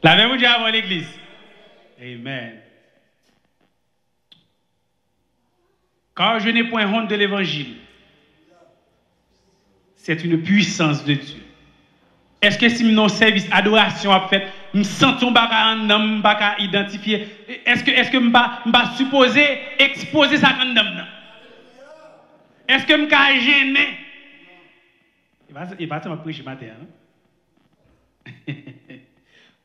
La même Dieu avant l'église. Amen. Car je n'ai point honte de l'évangile. C'est une puissance de Dieu. Est-ce que si nos services adoration a fait, nous sentons pas un homme pas identifier, est-ce que m'pa supposé exposer ça quand homme? Est-ce que m'ka gêné? Il va te prêcher matin.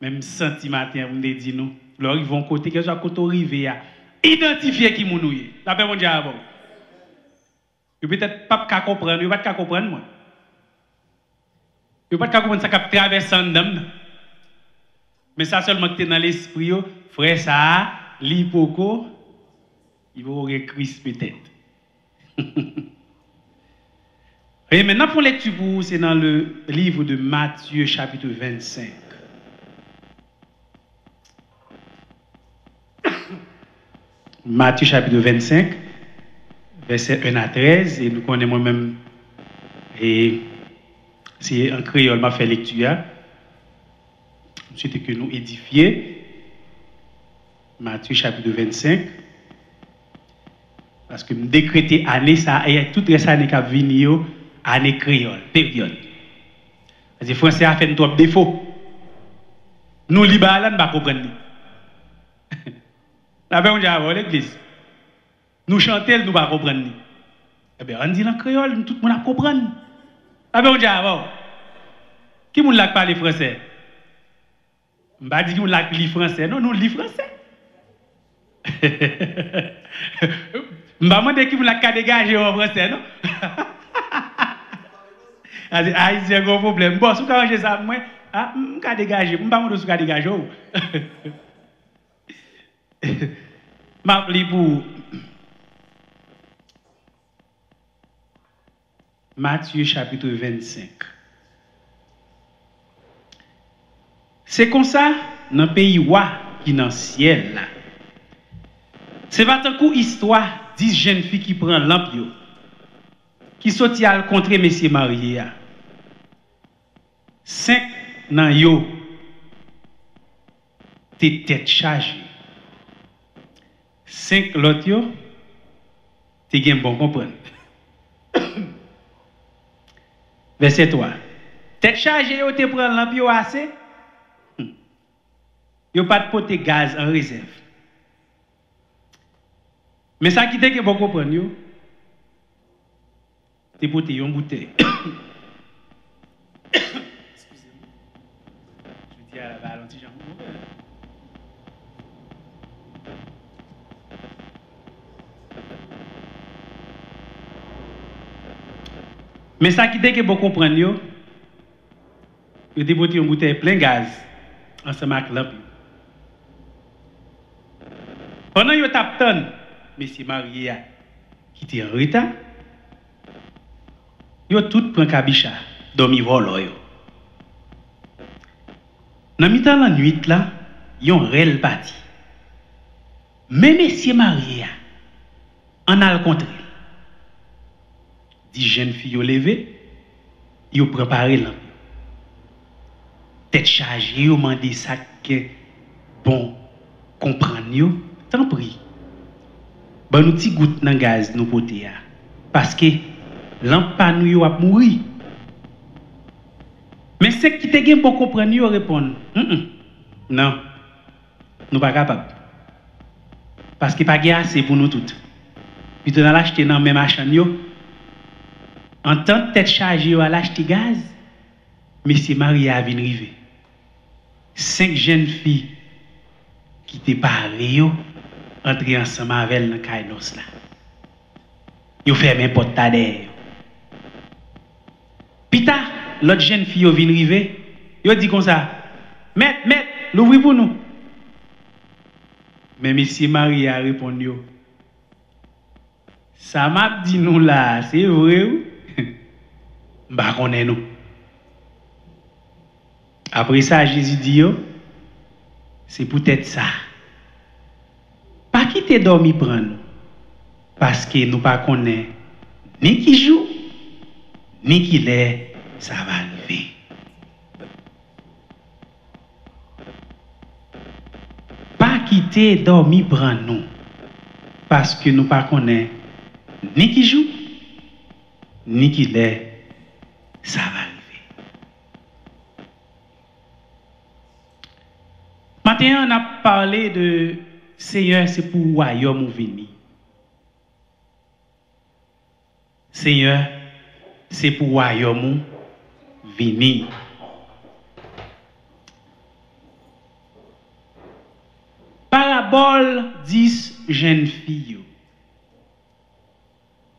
Même senti matin on dit nous, alors ils vont côté que soit côté rivé à identifier qui mon nouye. La paix mon Dieu avant. Vous peut-être pas comprendre, vous pas comprendre moi. Vous pas comprendre ça qui traverse en dame. Mais ça seulement que tu es dans l'esprit, frère ça, l'hypoco, il va aurait Christ peut-être. Et maintenant pour lecture pour vous, c'est dans le livre de Matthieu chapitre 25. Matthieu chapitre 25, verset 1 à 13, et nous connaissons moi-même, et c'est en créole, m'a fait lecture. Ensuite, que nous édifier. Matthieu chapitre 25. Parce que nous décréter année, ça, et toute les années qui viennent, année créole, période. Parce que les Français ont fait un trop défaut. Nous, les Libanais, nous ne comprenons pas. La paix, on dit avant l'église. Nous chantons, nous ne comprenons pas. Eh bien, on dit en créole, tout le monde comprend. La paix, on dit avant. Qui ne parle pas français? Je ne dis pas que nous parlons français. Non, nous lisons français. Je ne demande qui vous l'a dégagé en français, non? Ah, c'est un gros problème. Bon, si vous arrangez ça, moi, je vais dégager. Je ne sais pas si vous dégager. Je m'appelle pour Matthieu chapitre 25. C'est comme ça, dans le pays qui est dans le ciel, là. C'est pas tant coup histoire 10 jeunes filles qui prennent lampe qui sortent à rencontrer messieurs mariés. 5 nan yo te tête chargée. 5 l'autre yo te gen bon comprendre. Verset 3. Tête chargée yo te prend lampe yo assez. Yo pas de poter gaz en réserve. Mais ça qui te gen bon comprendre yo te poter yon bouteille. Mais ça qui dit que vous comprenez, vous déposez une bouteille plein de gaz ensemble avec lampe. Pendant que vous tapez, monsieur marié qui était en retard, vous tout pris cabicha, dormi vol. Dans le temps de la nuit, là, ils ont réel parti. Mais monsieur marié, en a le contraire. 10 jeunes filles ont levé, ils ont préparé lampe. Tête chargée, ils ont demandé ça que bon, comprendre, tant pis. Bon, nous petit goutte dans gaz, nous poter. Parce que lampe pas nous a mourir. Mais ce qui te gagne pour comprendre, ils répondent, non, nous pas capables. Parce que pas assez pour nous toutes. Puis tu as l'acheté dans le même achat. En tant que tête chargée à l'acheter gaz, monsieur Marie a venu arriver. 5 jeunes filles qui étaient parées, entrées ensemble avec elle dans le caïnos là. Ils ont fait mes portes derrière. Puis tard, l'autre jeune fille vient arriver, ils ont dit comme ça, Maître, l'ouvrez pour nous. Mais monsieur Marie a répondu, ça m'a dit nous là, c'est vrai ou? Bah, connaît nous. Après ça, Jésus dit, c'est peut-être ça. Pas quitter dormir prendre. Parce que nous pas connaissons ni qui joue, ni qui l'est, ça va arriver. quitter, dormir, prendre nous. Parce que nous ne connaissons pas ni qui joue, ni qui l'est, ça va arriver. Maintenant, on a parlé de Seigneur, c'est pour royaume ou venir. Seigneur, c'est pour royaume ou venir. Parabole 10 jeunes filles.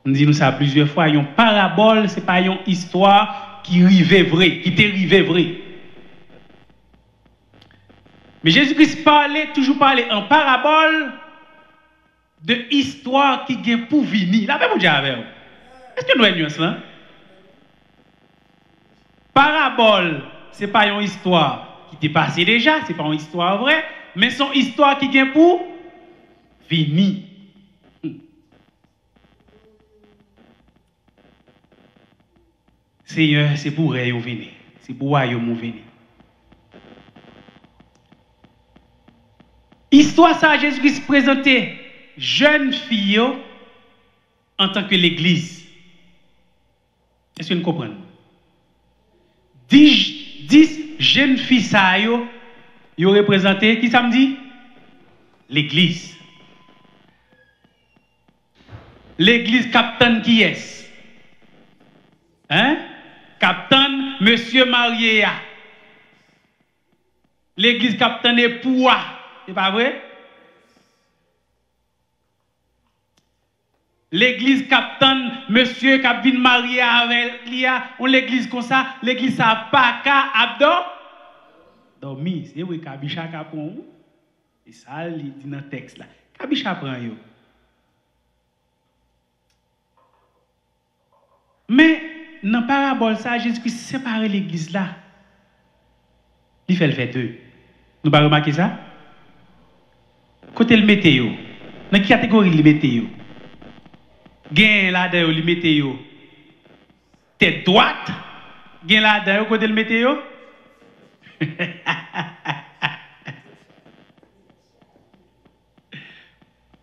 On dit nous ça plusieurs fois. Une parabole, ce n'est pas une histoire qui rivait vrai, qui t'est vrai. Mais Jésus-Christ toujours parlait en parabole de histoire qui vient pour venir. Là, vous dire avec vous. Est-ce que nous avons nuance là? Parabole, ce n'est pas une histoire qui t'est passée déjà, ce n'est pas une histoire vraie, mais c'est une histoire qui vient pour venir. Seigneur, c'est pour royaume venir. C'est pour royaume venir. Histoire ça, Jésus-Christ présentait jeune fille en tant que l'église. Est-ce que vous comprenez? 10 jeunes filles ça yo représenté qui ça me dit? L'église. L'église capitaine qui est? Hein? Capitaine Monsieur Mariéa. L'église capitaine époux. C'est pas vrai? L'église capitaine Monsieur Capitaine marié avec Lia, on l'église comme ça, l'église ça pas qu'à abdo. Dormi, c'est oui Kabicha capon. Et ça il dit dans le texte là. Kabicha prend yo. Mais dans la parabole, ça, Jésus-Christ sépare l'église là. Il fait le fait deux. Nous pas remarquer ça? Côté le météo. Dans quelle catégorie le météo? Gain là-dedans, le météo. Tête droite. Gain là-dedans, côté le météo.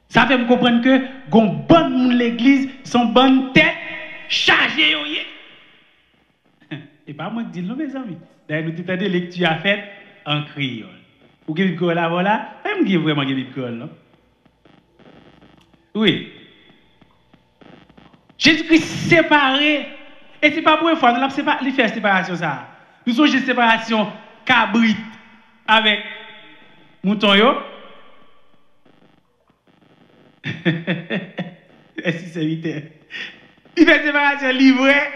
Ça fait me comprendre que gon bonne l'église, son bonne tête chargée. Et pas moi qui dis non, mes amis. D'ailleurs, nous avons des lectures à faire en créole. Ou que vous là, voilà. Même qui vraiment qui créole, non? Oui. Jésus-Christ séparé. Et ce n'est pas pour une fois, nous avons fait séparation ça. Nous sommes une séparation cabrit avec mouton yo. Est-ce que c'est vite? Il fait séparation livrée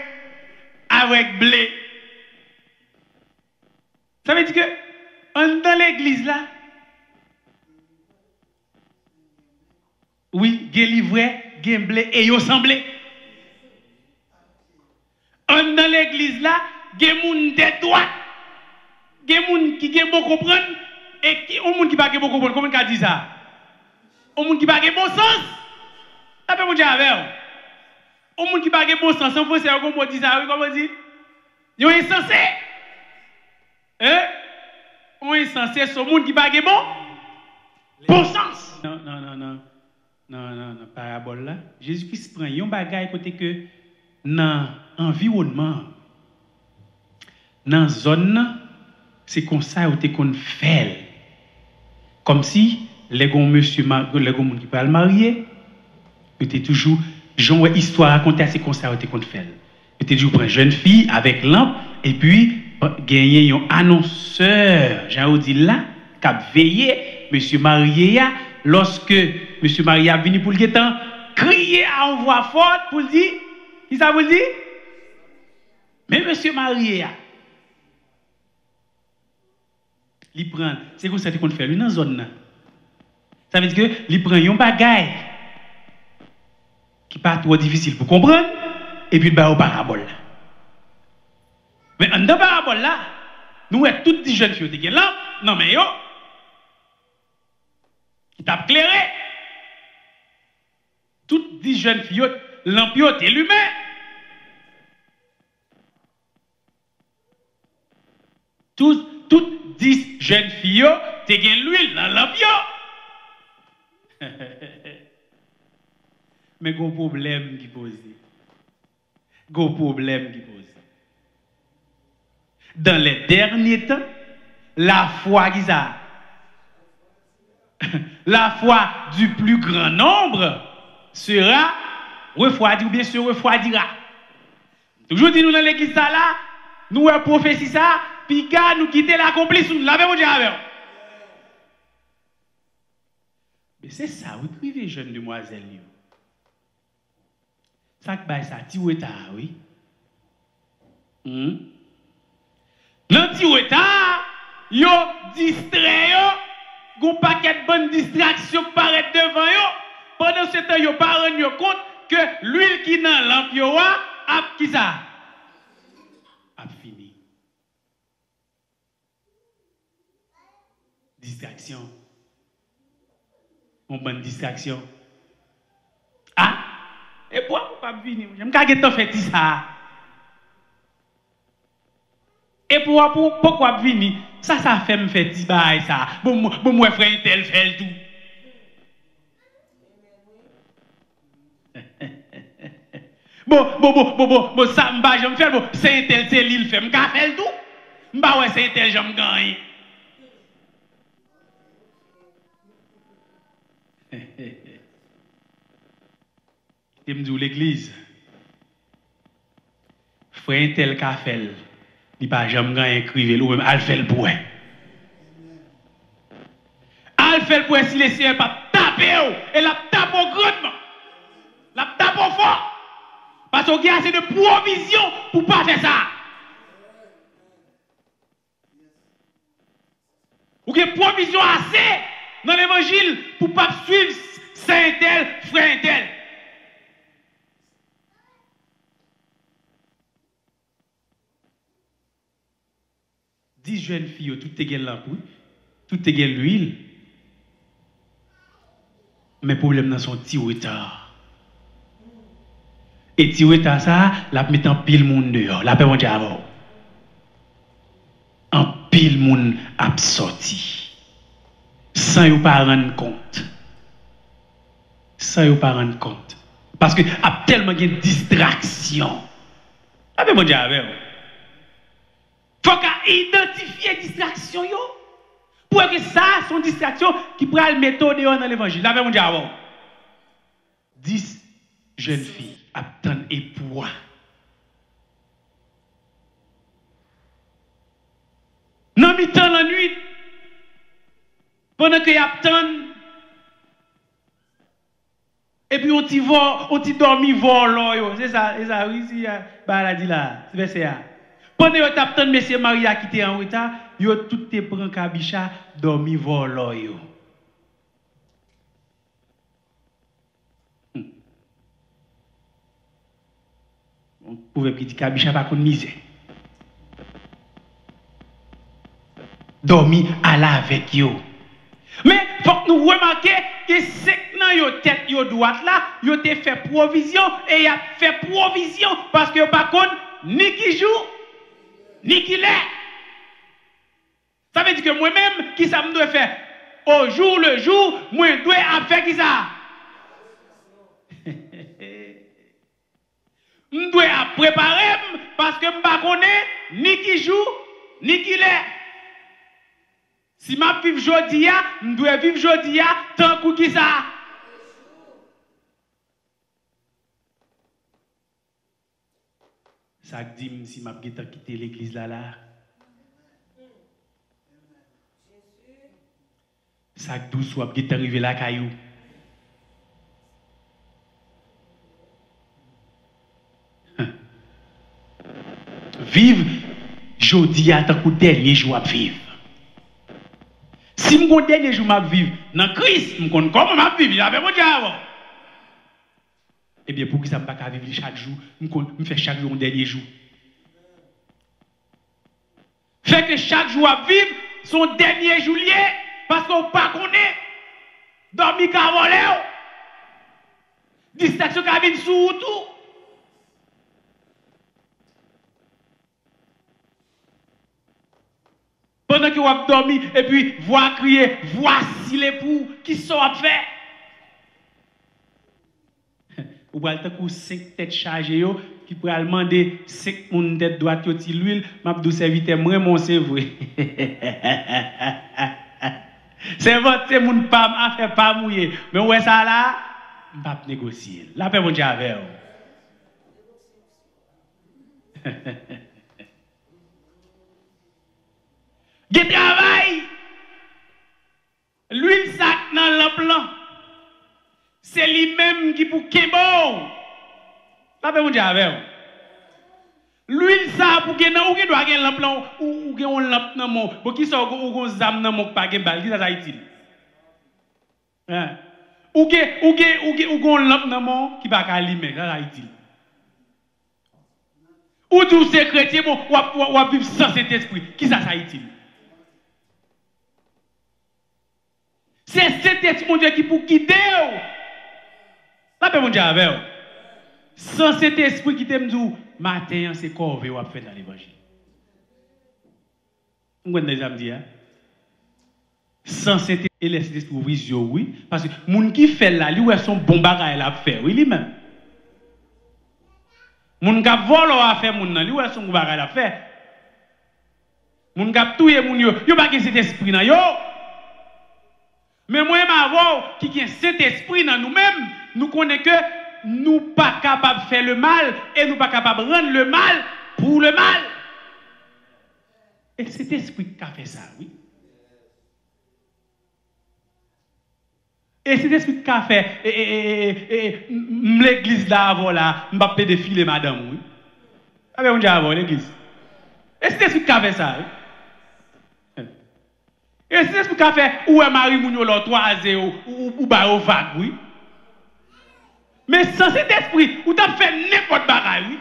avec blé. Ça veut dire que dans l'église là, oui, il y a livré, il y a blé et il y a sans blé. Dans l'église là, il y a des gens de droite, il y a des gens qui ont beaucoup comprendre et il y a des gens qui n'ont pas beaucoup comprendre. Comment on dit ça? Il y a des gens qui n'ont pas bon sens. Ça peut vous dire avec vous. Il y a des gens qui n'ont pas bon sens. En français, comment on dit ça? Comment on dit? Ils sont insensés. Hein? On est censé ce monde qui n'a pas bon sens. Non, parabole là. Jésus-Christ prend un bagage côté que dans l'environnement, dans la zone, c'est comme ça qu'on fait. Comme si les gens qui parlent marier, était toujours, genre histoire racontée, c'est comme ça qu'on fait. Était toujours pour une jeune fille avec lampe et puis gagner un annonceur, j'ai dit là, qui a veillé, monsieur Maria, lorsque monsieur Maria venu pour le temps, crier à une voix forte pour le dire, qui ça vous le dit? Mais monsieur Maria, il prend, c'est comme ça qu'on fait, lui dans la zone. Ça veut dire que il prend un bagage qui n'est pas trop difficile pour comprendre, et puis il va au parabole. Mais dans la parabole là, nous sommes toutes les jeunes filles qui sont là, non mais yo, qui t'a éclairé. Toutes les jeunes filles, l'ampiot et l'humain. Toutes 10 jeunes filles, tu as l'huile dans l'ampiot. Mais gros problème qui pose. Gros problème qui pose. Dans les derniers temps, la foi qui ça, la foi du plus grand nombre sera refroidie ou bien se refroidira. Toujours dit nous dans l'église ça là, nous avons prophétie ça, puis gars nous quitter l'accomplissement. Nous l'avons dit avec. Mais c'est ça, vous privez jeune demoiselle. Ça que bah ça, ti ou état, oui. Dans ti ou état, yo distrait yo, gon paquet de bonnes distractions qui paraît devant yo. Pendant ce temps, yo pas rendre compte que l'huile qui dans lampe yo a qui ça? A fini. Distraction. Une bonne distraction. Ah? Et pourquoi pas venir? J'aime pas que tu fait ça. Et pourquoi venir? Ça fait me faire petit bail ça. Bon moi frère tel fait tout. Bon, ça m'ba j'aime faire bon, c'est tel c'est l'île fait m'ka fait tout. M'ba ouais c'est tel j'aime gagner. Et me dit l'église. Frère tel qu'a fait, il pas jamais gagné écrire ou même al fait le pour. Al fait le pour si les siens pas taper et la tape au grandement. La tape au fort. Parce qu'il y a assez de provision pour pas faire ça. Ou qu'il y a provision assez dans l'évangile pour pas suivre saint tel, frère tel. Dix jeunes filles, tout est l'ampoule, tout est l'huile. Mais le problème dans son petit retard. Et petit retard ça, la met en pile monde dehors, la paix mon Dieu avant. En pile monde absorti. Sans y pas rendre compte. Sans y pas rendre compte. Parce que a tellement de distraction. La paix mon Dieu avant. Faut qu'à identifier distraction yo. Pour que ça son distraction qui pourra le mettre dehors dans l'évangile. La paix mon Dieu avant. 10 jeunes filles attendent époux. Dans mi-temps la nuit, pendant qu'ils attendent, et puis on t'y dormi vol, c'est ça, oui, c'est la dit là, c'est ça. Pendant qu'ils attendent, monsieur Maria qui était en retard, yo tout te prend kabicha, dormi vol, On pouvait dire kabicha pas qu'on misère. Dormi à la avec yo. Mais faut que nous remarquions que c'est dans yo tête yo droite là, yo te fait provision et y a fait provision parce que par contre ni qui joue ni qui l'est. Ça veut dire que moi-même qui ça me doit faire au jour le jour, moi dois faire qui ça. Je dois préparer parce que je ne connais ni qui joue ni qui l'est. Si je vis aujourd'hui, je dois vivre aujourd'hui tant que qui ça. Ça dit si je quitter l'église là. Ça dit soit je arrivé là caillou. Vivre aujourd'hui à tant que dernier jour à vivre. Si je suis dernier jour à vivre dans Christ, je connais comment je vivre, avec mon diable. Eh bien, pour que ça ne pas vivre chaque jour, je fais chaque jour un dernier jour. Fait que chaque jour à vivre, son dernier jour lié, parce qu'on ne pas connaît, dormir qu'à voler, distraction qu'à venir sous tout. Pendant que vous avez dormi, et puis, voix crier, voici l'époux qui sont à faire. ou pral tant kou 5 têtes chargées yo qui pral demander 5 moun tête droite yo ti l'huile, m'a dou serviteur moi mon c'est vrai. C'est votre moun pas affaire pas mouillé, mais ouais ça là, m'pa négocier. La paix mon Dieu avec vous. Qui travaille, l'huile sac dans le plan, c'est lui-même qui pour Kebo. La paix mon Dieu avec vous. L'huile ça pour que ou qui doit gagner le plan ou que on lampe dans mon pour qui ça ou zam dans mon pas balle qui ça utile. Hein? Ou qu'on lampe dans mon qui pas allumer ça utile. Ou tout ces chrétiens bon ou vivre sans cet esprit qui ça utile. C'est cet esprit mon Dieu qui pour quitter. La paix mon Dieu avec vous. Sans cet esprit qui t'aime dit matin c'est corvée ou fait dans l'évangile. Vous comprenez déjà me dire? Sans cet esprit oui parce que moun qui fait là lui ouais son bon bagage la faire oui lui-même. Moun qui vole à faire moun nan lui ouais son bon bagage la faire. Moun qui touye moun yo pas que cet esprit nan yo. Mais moi m'avou qui cet esprit dans nous-mêmes nous connaît que nous pas capables de faire le mal et nous pas capables de rendre le mal pour le mal. Et cet esprit qui a fait ça, oui. Et cet esprit qui a fait l'église là avant là, m'a pas défiler madame, oui. Avec on dit avant l'église. Et cet esprit qui a fait ça, oui. Et cet esprit qui a fait où est Marie Mounio là 3-0 ou ba au vague, oui. Mais sans cet esprit, vous avez fait n'importe quoi, oui.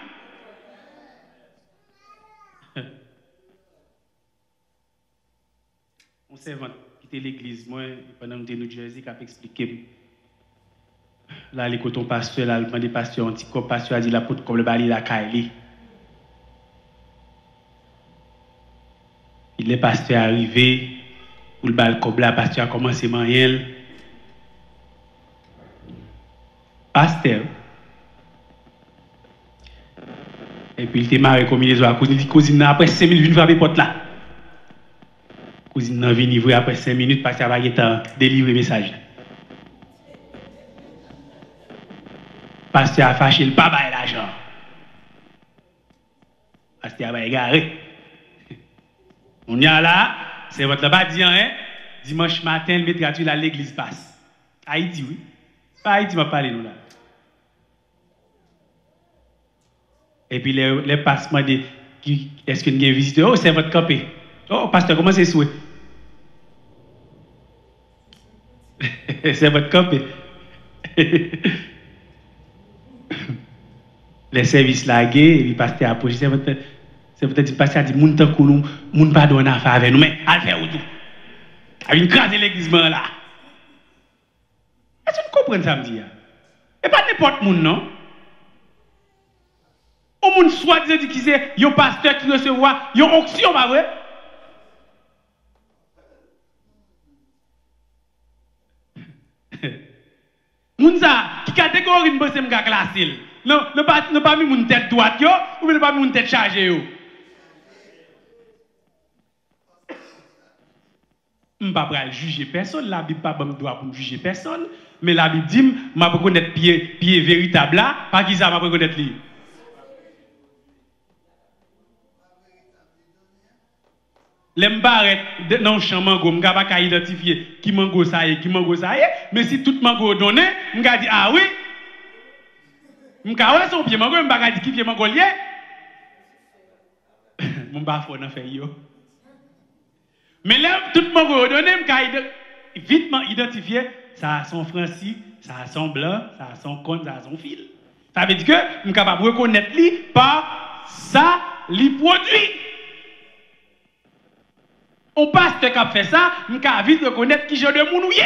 On s'est quitté l'église, moi, pendant que j'étais New Jersey, qui a expliqué. Là, les cotons pasteur, là, le demandé pasteur, anti-cop, pasteur a dit la pote comme le bali, la Kaili. Il est pasteur arrivé, pour le bal comme là, pasteur a commencé à manger. Pasteur. Et puis il était marié comme il est à cause il dit cousine après 5 minutes, il va frapper porte là. Cousine n'a venu ouvrir après 5 minutes parce qu'elle va délivrer le message. Pasteur a fâché le papa et l'argent. Pasteur a égaré. On y a là, c'est votre badi hein. Dimanche matin, le maître gratuit à l'église passe. Haïti oui. Pas Haïti m'a parlé nous là. Et puis les passements de est-ce qu'il y a un visiteur? Oh, c'est votre campé. Oh, pasteur, comment c'est souhait? C'est votre campé. Les services lagués, le pasteur a approché. C'est peut-être le pasteur a dit moun tan kou nou, moun pas donner affaire avec nous, mais al faire tout. A une crase l'église là. Est-ce que vous comprenez ça me dit? Et pas n'importe moun non. Au monde soit dit qui c'est un pasteur qui recevoir une onction pas vrai? Moun ça qui catégorie ne bosse m'ka classer. Non pas mis moun tête droite yo ou bien pas mis moun tête chargée yo. M'pa pral juger personne, la Bible pas bon droit pour juger personne, mais la Bible dit m'a reconnaître pied véritable là, pas qui ça m'a reconnaître lui. Les m'barret dans champ mango, m'ga pas identifier qui mango ça est, mais si tout mango donné, m'ga dit ah oui. M'ga ouais son pied mango, m'ga dit qui pied mango lié. Mon ba fò nan fait yo. Mais là tout mango donné, m'ga vitement identifier ça a son franci, ça a son blanc, ça a son cône, ça a son fil. Ça veut dire que m'ga capable reconnaître lui par ça li produit. On pasteur qui a fait ça, nous avons vite reconnaître qui j'ai de mounouye.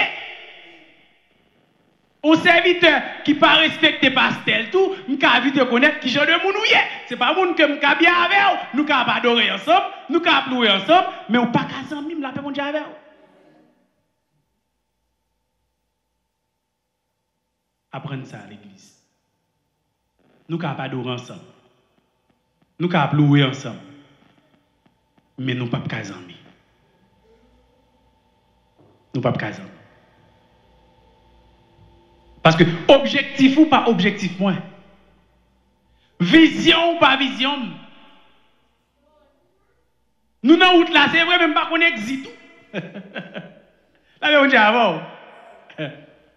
On serviteur qui pas respecté pasteur tout, nous avons vite reconnaître qui j'ai de mounouye. C'est pas moun que nous avons bien avec, nous avons adorer ensemble, nous avons louer ensemble, mais on pas qu'à s'en mime la paix mon Dieu avec. Apprendre ça à l'église. Nous capables adorer ensemble. Nous capables louer ensemble. Mais nous ne pouvons pas caser amis. Nous ne pouvons pas caser. Parce que objectif ou pas objectif moins. Vision ou pas vision. Nous dans route là, c'est vrai même pas qu'on existe. Là on dit avant.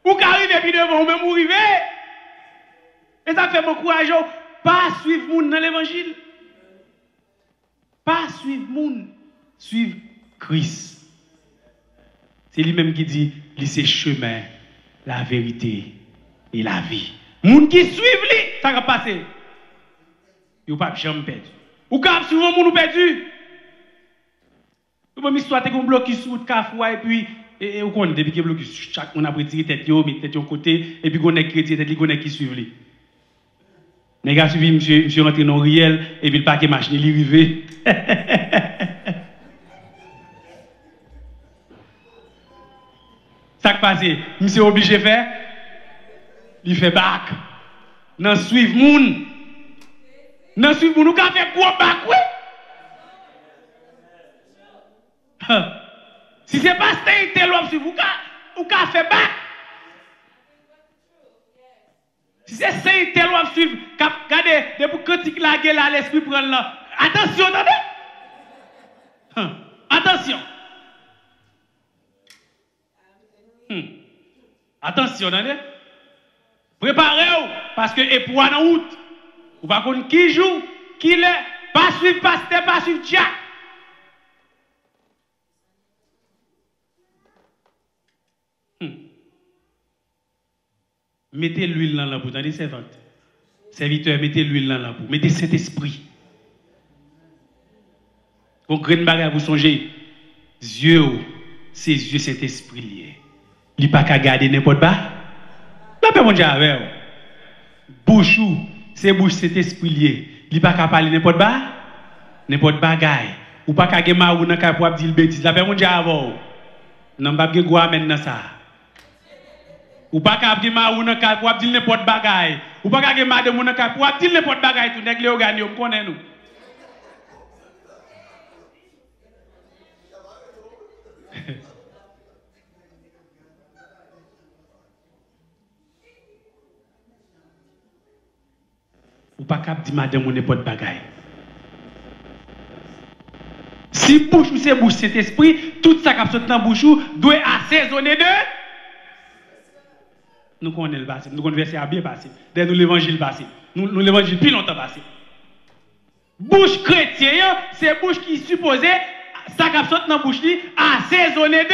Ou qu'arriver puis devant ou même ou arriver. Et ça fait beaucoup courage pas suivre moun dans l'évangile. Pas suivre moun, suivre Christ. C'est lui-même qui dit, c'est chemin, la vérité et la vie. Moun qui suivent lui, ça va passer. Yo pas jamais perdu. Ou quand souvent moun ou perdu. Ou même histoire te kon bloqué sur route Kafwa et puis et ou connaît depuis que bloqué chaque on a retiré tête yo, met tête yo côté et puis on est chrétien tête li connaît qui suivent lui. Les gars suivi monsieur rentré dans Riel et puis le paquet machine li rivé. Ça qui passe, monsieur obligé de faire, il fait bac. Non suivre moun. Non suivre moun, nous ka fait gros bac oui. Si c'est pas stay tel ou suivre ou ka fait bac. Si c'est saint tel ou suivre, regardez, depuis critique la gueule à l'esprit prendre là. Attention, attendez. Attention. Attention, attendez. Préparez-vous, parce que et pour en route, vous ne savez pas qui joue, qui l'est, pas suivre pasteur, pas suivre Tchak. Mettez l'huile dans la boue, attendez, servante. Serviteur, mettez l'huile dans la boue, mettez cet esprit. Quand vous avez vous songez, yeux, ses yeux, cet esprit lié. Il n'y a pas qu'à garder n'importe quoi. La paix, mon Dieu, avec vous. Bouche, c'est bouche, cet esprit lié. Il n'y a pas qu'à parler n'importe quoi. N'importe bagaille. Ou pas qu'à gagner ou n'a qu'à pouvoir dire bêtise. La paix, mon Dieu, avec vous. Non, pas que quoi maintenant ça. Ou pas qu'à gagner ou n'a qu'à pouvoir dire n'importe bagaille. Ou pas qu'à gagner madame ou n'a qu'à pouvoir dire n'importe bagaille. Tout n'est que les organes, on connaît nous. Ou pas cap di madame ou n'importe bagaille. Si bouche ou c'est bouche cet esprit, tout ça qui sorti dans bouche doit assaisonner de. Nous connaissons le passé, nous connaissons le verset à bien passé. Dès nous l'évangile passé. Nous l'évangile plus longtemps passé. Bouche chrétienne, c'est bouche qui supposée ça qui sorti dans bouche li assaisonner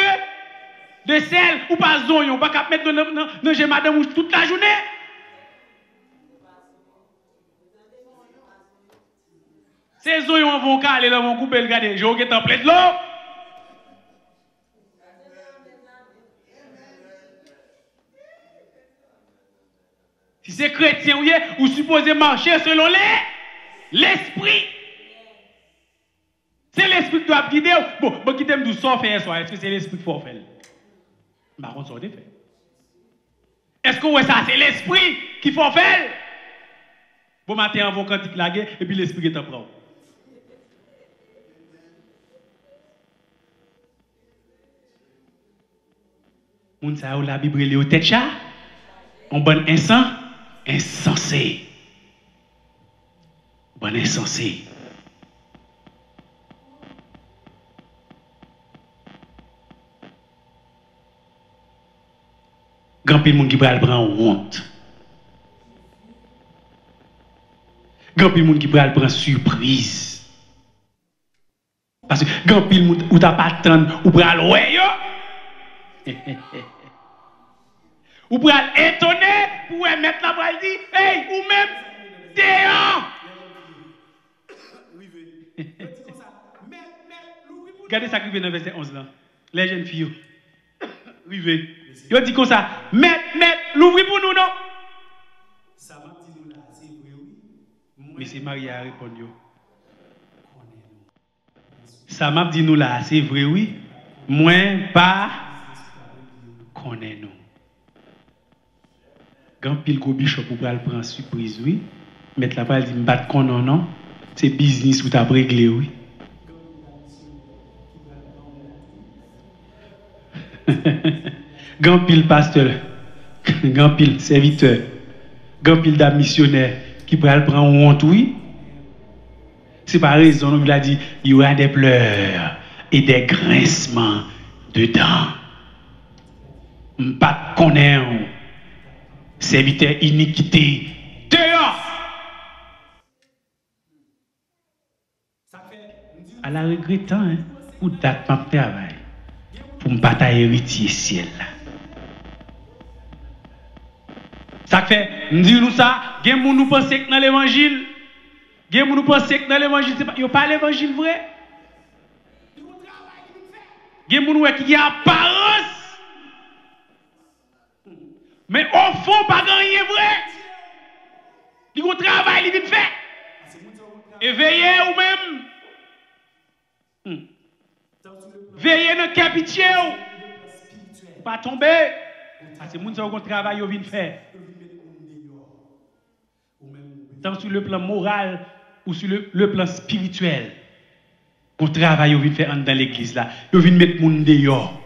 de sel ou pas zon, pas cap mettre dans j'ai madame toute la journée. Ces oignons vont caler là, vont couper le garder. J'ai oublié en plein de l'eau. Si c'est chrétien ou supposé marcher selon l'esprit. C'est l'esprit qui doit guider. Bon, qui t'aime d'où ça fait soir. Est-ce que c'est l'esprit qui faut faire? Par contre, ça a fait. Est-ce que ça c'est l'esprit qui faut faire? Bon matin, on va cantique la guerre et puis l'esprit est en prend. Moun sa ou la Bible li au tête chat, on bon insensé. Bon insensé. Grand pile moun qui pral prend honte. Grand pile moun qui pral prend surprise. Parce que grand pile moun ou t'a pas attendre ou pral ouais yo. Ou pour étonner, pour mettre la bras dit, hey, ou même, déant. Regardez ça qui vient dans le verset 11 là. Les jeunes filles. Rivé. Ils dit comme ça, mettre, l'ouvrir pour nous, non? Ça m'a dit nous là, c'est vrai, oui. Mais c'est Marie a répondu. Ça m'a dit nous là, c'est vrai, oui. Moins pas connais-nous. Quand pile gros bichot pour prendre surprise, oui. Mettre la parole dit, m'bat qu'on non, c'est business ou t'as réglé, oui. Grand pile pasteur, grand pile serviteur, grand pile d'âme missionnaire qui pourrait le prendre honte, oui. C'est pas raison, on lui a dit, il y aura des pleurs et des grincements dedans. M'pas connaître, serviteur iniquité, dehors. À la regrettant, hein, pour date ma travail, pour me battre héritier ciel là. Ça fait, nous ça, gen moun nous pense que dans l'évangile, gen moun nous pense que dans l'évangile, c'est pas l'évangile vrai. Gen moun qui a apparence. Mais au fond, pas rien vrai. Il y a un travail, il vient faire. Et veillez ou même. Veillez dans le capitier. Pas tomber. Parce que les gens qui ont un travail, ils viennent faire. Tant sur le plan moral ou sur le plan spirituel. Qu'on travaille, ils viennent faire dans l'église là. Ils viennent mettre les gens dehors.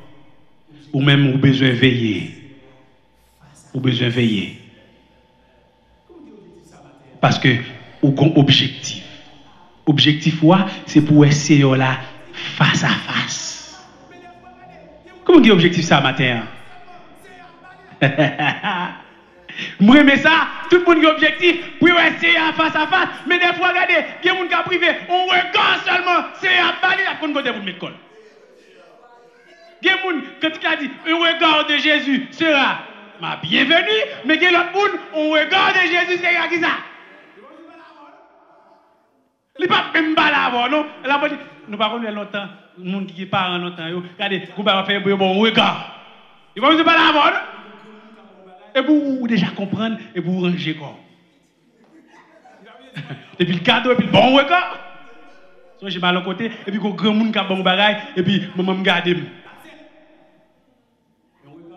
Ou même, ils ont besoin de veiller. Ou besoin de veiller. Parce que ou un objectif. Objectif c'est pour essayer là face à face. Comment dit objectif ça matin? Moi mais ça, tout le monde a objectif pour essayer face à face, mais des fois regardez, il y a des gens qui ont privé, on regarde seulement, c'est à Bali la côté pour mettre col. Il y a des gens quand tu as dit un regard de Jésus sera ma bienvenue, mais il y a l'autre monde, on regarde de Jésus c'est qui ça? Il pas même pas là avant, non? La bonne nous pas connaître longtemps, les gens qui parlent longtemps yo, regardez, vous va faire un bon regard. Il va pas là avant, non? Et vous déjà comprendre et vous ranger quoi. Et puis le cadeau et puis le bon regard. So j'ai mal à côté et puis qu'on grand monde qui a bon bagaille et puis maman me garde. Il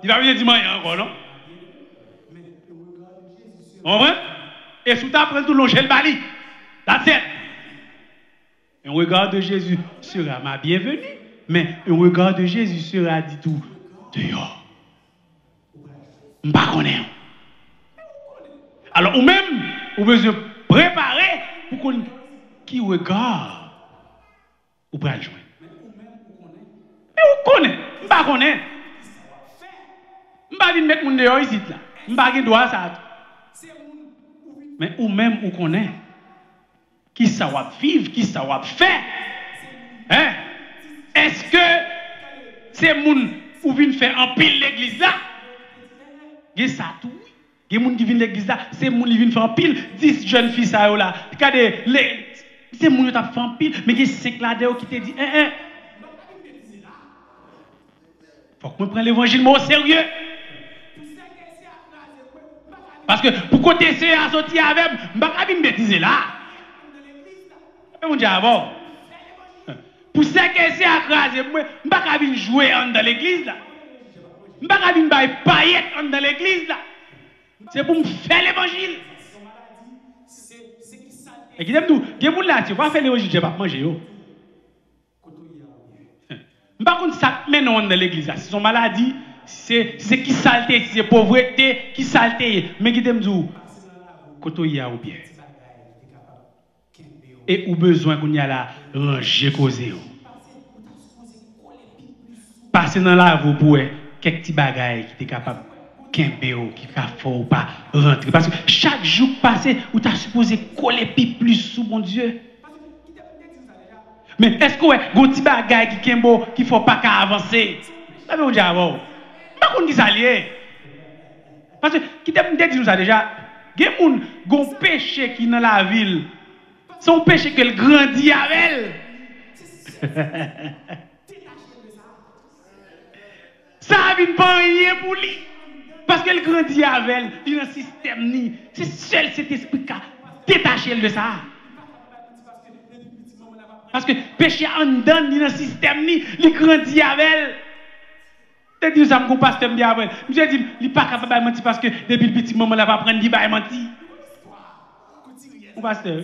va venir dire encore, non? On va? Et sous ta prend tout long chez le bali. That's it. Un regard de Jésus sera ma bienvenue, mais un regard de Jésus sera dit tout dehors. Je ne sais pas. Alors, ou même, vous besoin préparer pour qu'on qui regarde ou pour le joindre. Mais vous connaissez, je ne sais pas. Je ne sais pas mettre mon dehors ici. Je ne sais pas droit ça. Mais ou même, vous connaissez. Qui ça va vivre, qui ça va faire. Hein? Est-ce que c'est moun ou vient faire en pile l'église là? Il ça tout. Il y a des gens qui viennent l'église là, c'est moun qui viennent faire en pile 10 jeunes filles ça là. Regardez, c'est moun qui t'a fait en pile, mais il y a 5 là qui te dit faut que je prenne l'évangile au sérieux. Parce que pour côté c'est à sortir avec, je ne vais pas venir bêtiser là. Mon Dieu, avant. Pour ça que c'est à craser, je ne vais pas venir jouer dans l'église là. Je ne vais pas venir faire paillettes dans l'église là. C'est pour me faire l'évangile. Et qui t'aime tout, il y a des gens là, tu vas faire l'évangile, je ne vais pas manger. Je ne vais pas faire ça maintenant dans l'église là. Si son maladie, c'est qui saleté, c'est pauvreté, qui saleté. Mais qui t'aime tout, quand il y a ou bien. Et ou besoin qu'on y a là, ranger causé. Passer dans la vous pour quelques petits bagailles qui est capable de qui faut pas rentrer. Parce que chaque jour passé, vous t'as supposé coller plus sous mon Dieu. Mais est-ce que vous avez un petit bagaille qui ne faut pas avancer? Ça veut dire avant. Pas qu'on dit ça lié. Parce que qui t'a dit nous ça déjà, il y a un péché qui est dans la ville. Son péché qu'elle grandit avec elle. Ça vient pas rien pour lui. Parce qu'elle grandit avec elle. Il y a un système. C'est seul cet esprit qui a détaché de ça. Parce que péché en dedans, il y a un système. Il grandit avec elle. T'as dit ça, mon pasteur me dit après. Je dis, il n'est pas capable de mentir parce que depuis le petit moment, il va prendre, il va mentir. mon pasteur.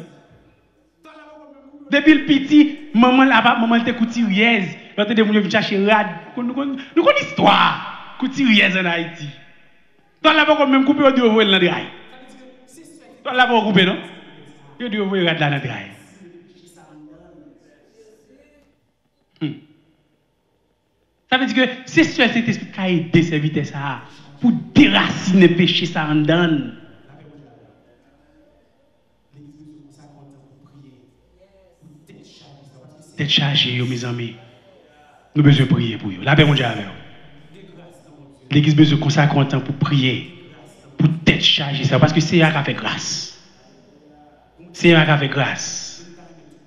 Depuis le petit, maman te couturière. L'autre de mon vient chercher rad. Nous connaissons l'histoire. Couturière en Haïti. Toi là pas même couper de voler dans le rail. Toi là pas couper non? Tu dois voler rad là dans le rail. Ça veut dire que c'est sûr cet esprit qui a aidé serviteur ça pour déraciner le péché ça en donne. Tête chargée, mes amis. Nous avons besoin de prier pour eux. La paix mondiale avec eux. L'église a besoin de consacrer un temps pour prier. Pour tête chargée. Ça, parce que c'est elle qui a fait grâce. C'est elle qui a fait grâce.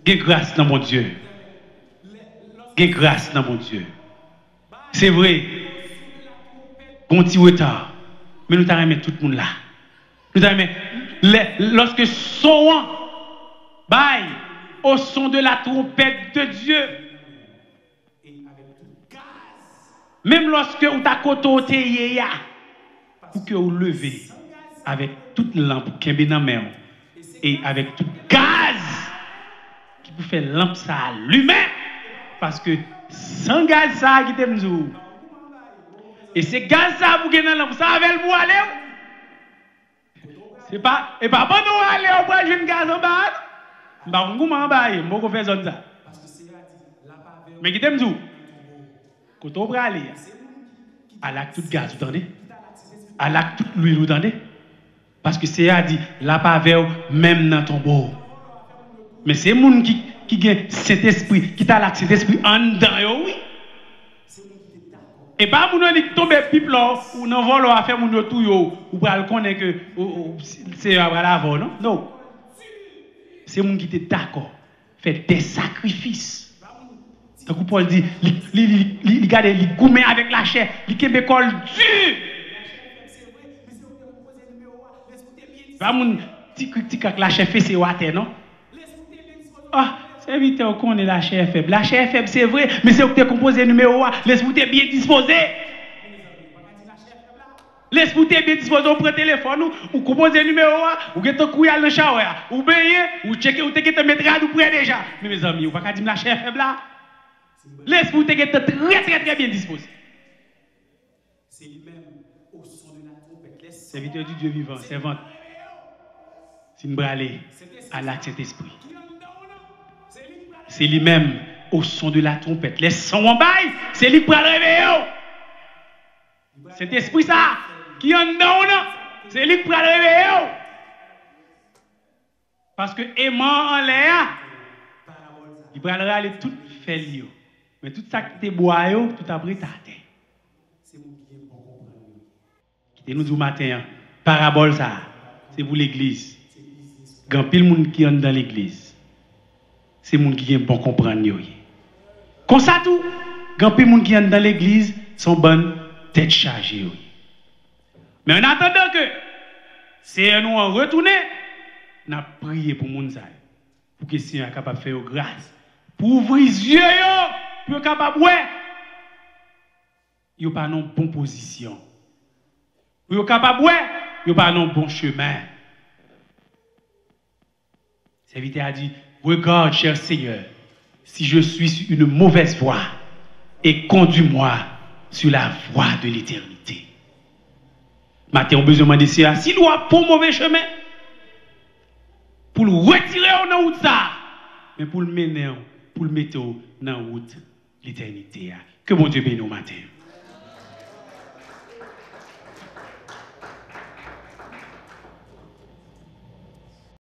Qu'il y ait grâce dans mon Dieu. Qu'il y ait grâce dans mon Dieu. C'est vrai. Bon petit retard. Mais nous avons mis tout le monde là. Nous avons mis. Lorsque son bail. Au son de la trompette de Dieu. Même lorsque vous avez côté pour que vous levez avec toute lampe qui est dans la main et avec tout gaz qui vous fait lampe ça allumer parce que sans gaz ça qui est mzou et c'est gaz ça pour que dans lampe ça avec vous aller c'est pas et pas bon nous aller au bras jeune gaz en bas. Bah on comment bailler, on va faire zone ça. Mais qui t'aime tout? Quand on va aller, à l'acte tout gaz, vous entendez? À l'acte toute l'huile, vous entendez? Parce que c'est à dire la pavé même dans ton beau. Mais c'est moun qui a cet esprit, qui t'a l'acte cet esprit en dedans, oui. Et pas moun qui tombe pipe là ou non vol à faire moun tout yo ou pas le connaître que c'est à la vol, non? Non. C'est moun qui était d'accord, fait des sacrifices. Donc Paul dit, il garde, il gourmet avec la chair, il kembe col dur. Pas moun tic avec la chair fait c'est water non? Ah, c'est vite qu'on est la chair faible. La chair faible c'est vrai, mais c'est que tu composé numéro 1, laisse-vous bien disposé. Laisse-vous bien disposé, on prend le téléphone, ou composez numéro 1, ou get un couille à le shower, ou payer, ou checker, ou te mettre à nous près déjà. Mais mes amis, vous ne pouvez pas dire la chair faible là. Laisse-vous très bien disposé. C'est lui-même au son de la trompette. Serviteur du Dieu vivant, servante. C'est une bralée à l'acte Saint-Esprit. C'est lui-même au son de la trompette. Les sons en bail, c'est lui qui va le réveiller. Cet esprit ça, qui en dedans, c'est lui qui va le réveiller. Parce que aimant en l'air, il va aller tout faire lieu. Mais tout ça qui te boit, tout après ta terre. C'est vous qui est bon comprendre. Qui nous dit matin, parabole ça, c'est pour l'église. Quand pile monde qui entre dans l'église, c'est monde qui est bon comprendre. Comme ça tout, quand pile monde qui entre dans l'église, sont bonnes tête chargée. Mais en attendant que c'est nous en retourner, nous prié pour moun ça. Pour que le Seigneur soit capable de faire grâce. Pour ouvrir les yeux, pour être capable de voir. Ils n'ont pas non bonne position. Pour être capable de voir, ils n'ont pas non bon chemin. Le serviteur a dit, regarde, cher Seigneur, si je suis sur une mauvaise voie, et conduis-moi sur la voie de l'éternité. Maintenant, on a besoin de demander s'il doit pour mauvais chemin, pour le retirer dans la route ça, mais pour le mener, pour le mettre dans la route de l'éternité. Que mon Dieu bénisse au matin.